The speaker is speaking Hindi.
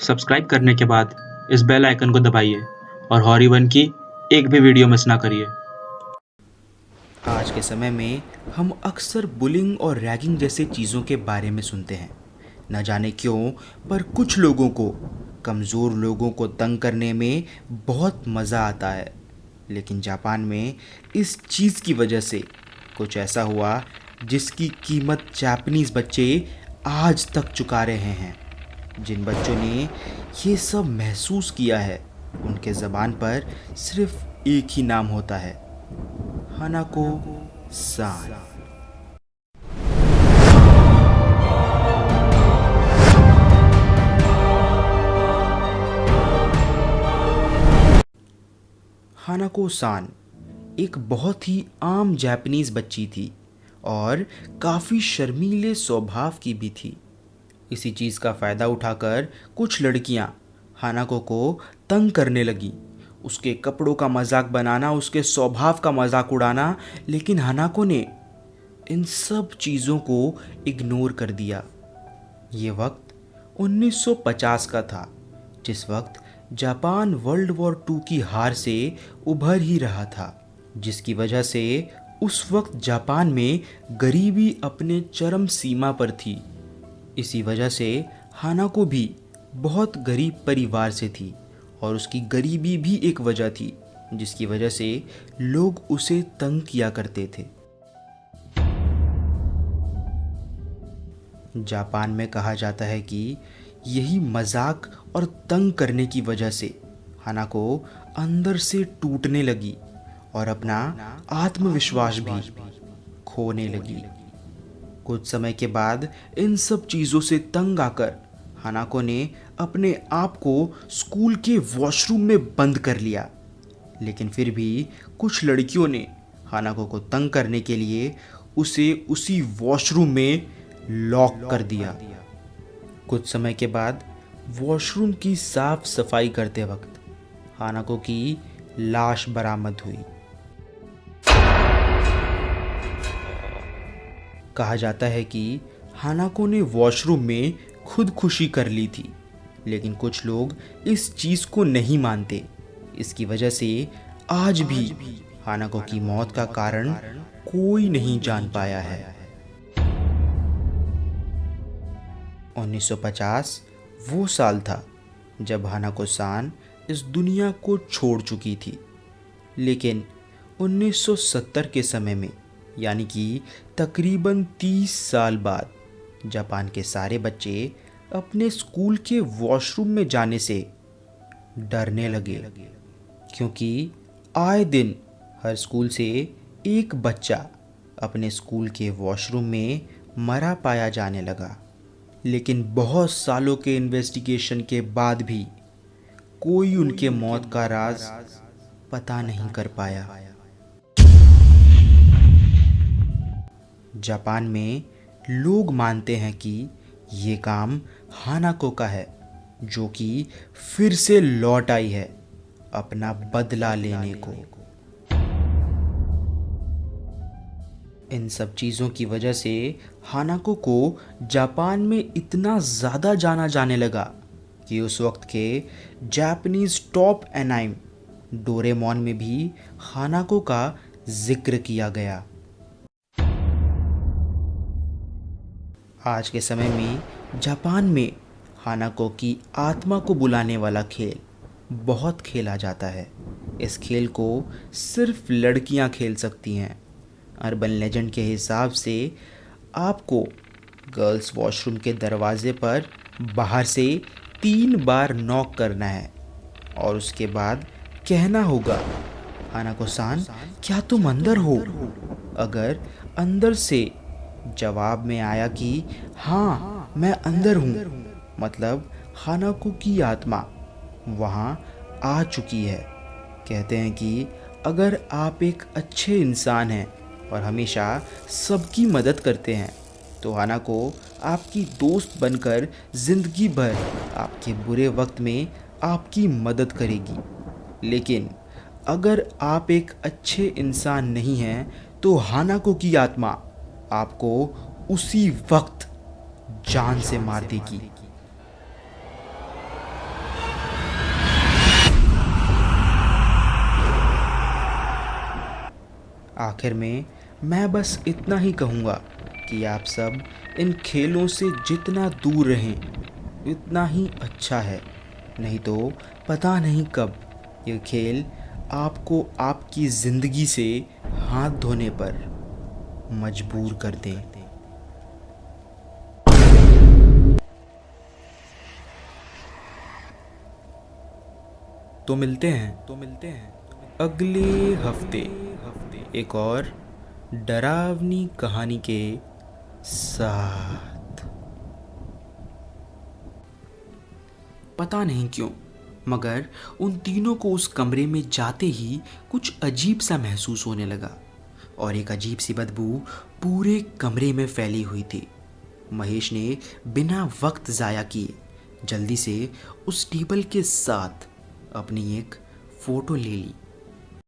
सब्सक्राइब करने के बाद इस बेल आइकन को दबाइए और हॉरी1 की एक भी वीडियो मिस ना करिए। आज के समय में हम अक्सर बुलिंग और रैगिंग जैसे चीज़ों के बारे में सुनते हैं। न जाने क्यों, पर कुछ लोगों को कमज़ोर लोगों को तंग करने में बहुत मज़ा आता है। लेकिन जापान में इस चीज़ की वजह से कुछ ऐसा हुआ जिसकी कीमत जापानीज़ बच्चे आज तक चुका रहे हैं। जिन बच्चों ने ये सब महसूस किया है, उनके ज़बान पर सिर्फ एक ही नाम होता है, हानाको सान। हानाको सान एक बहुत ही आम जापानीज़ बच्ची थी और काफ़ी शर्मीले स्वभाव की भी थी। इसी चीज़ का फ़ायदा उठाकर कुछ लड़कियां हानाको को तंग करने लगी। उसके कपड़ों का मजाक बनाना, उसके स्वभाव का मजाक उड़ाना, लेकिन हानाको ने इन सब चीज़ों को इग्नोर कर दिया। ये वक्त 1950 का था, जिस वक्त जापान वर्ल्ड वॉर 2 की हार से उभर ही रहा था, जिसकी वजह से उस वक्त जापान में गरीबी अपने चरम सीमा पर थी। इसी वजह से हानाको भी बहुत गरीब परिवार से थी और उसकी गरीबी भी एक वजह थी जिसकी वजह से लोग उसे तंग किया करते थे। जापान में कहा जाता है कि यही मजाक और तंग करने की वजह से हानाको अंदर से टूटने लगी और अपना आत्मविश्वास भी खोने लगी। कुछ समय के बाद इन सब चीज़ों से तंग आकर हानाको ने अपने आप को स्कूल के वॉशरूम में बंद कर लिया। लेकिन फिर भी कुछ लड़कियों ने हानाको को तंग करने के लिए उसे उसी वॉशरूम में लॉक कर दिया। कुछ समय के बाद वॉशरूम की साफ सफाई करते वक्त हानाको की लाश बरामद हुई। कहा जाता है कि हानाको ने वॉशरूम में खुदकुशी कर ली थी, लेकिन कुछ लोग इस चीज़ को नहीं मानते। इसकी वजह से आज भी हानाको की मौत का कारण कोई नहीं जान पाया है। 1950 वो साल था जब हानाको सान इस दुनिया को छोड़ चुकी थी, लेकिन 1970 के समय में, यानी कि तकरीबन 30 साल बाद, जापान के सारे बच्चे अपने स्कूल के वॉशरूम में जाने से डरने लगे, क्योंकि आए दिन हर स्कूल से एक बच्चा अपने स्कूल के वॉशरूम में मरा पाया जाने लगा। लेकिन बहुत सालों के इन्वेस्टिगेशन के बाद भी कोई उनके मौत का राज पता नहीं कर पाया। जापान में लोग मानते हैं कि ये काम हानाको का है, जो कि फिर से लौट आई है अपना बदला लेने को। इन सब चीज़ों की वजह से हानाको को जापान में इतना ज़्यादा जाना जाने लगा कि उस वक्त के जापानीज़ टॉप एनाइम डोरेमोन में भी हानाको का जिक्र किया गया। आज के समय में जापान में हानाको की आत्मा को बुलाने वाला खेल बहुत खेला जाता है। इस खेल को सिर्फ लड़कियां खेल सकती हैं। अर्बन लेजेंड के हिसाब से आपको गर्ल्स वॉशरूम के दरवाजे पर बाहर से 3 बार नॉक करना है और उसके बाद कहना होगा, हानाको सान, क्या तुम अंदर हो? अगर अंदर से जवाब में आया कि हाँ मैं अंदर हूँ, मतलब हानाको की आत्मा वहाँ आ चुकी है। कहते हैं कि अगर आप एक अच्छे इंसान हैं और हमेशा सबकी मदद करते हैं, तो हानाको आपकी दोस्त बनकर ज़िंदगी भर आपके बुरे वक्त में आपकी मदद करेगी। लेकिन अगर आप एक अच्छे इंसान नहीं हैं, तो हानाको की आत्मा आपको उसी वक्त जान से मार देगी। आखिर में मैं बस इतना ही कहूँगा कि आप सब इन खेलों से जितना दूर रहें उतना ही अच्छा है, नहीं तो पता नहीं कब ये खेल आपको आपकी ज़िंदगी से हाथ धोने पर मजबूर कर दे। तो मिलते हैं अगले हफ्ते एक और डरावनी कहानी के साथ। पता नहीं क्यों मगर उन तीनों को उस कमरे में जाते ही कुछ अजीब सा महसूस होने लगा और एक अजीब सी बदबू पूरे कमरे में फैली हुई थी। महेश ने बिना वक्त ज़ाया किए जल्दी से उस टेबल के साथ अपनी एक फ़ोटो ले ली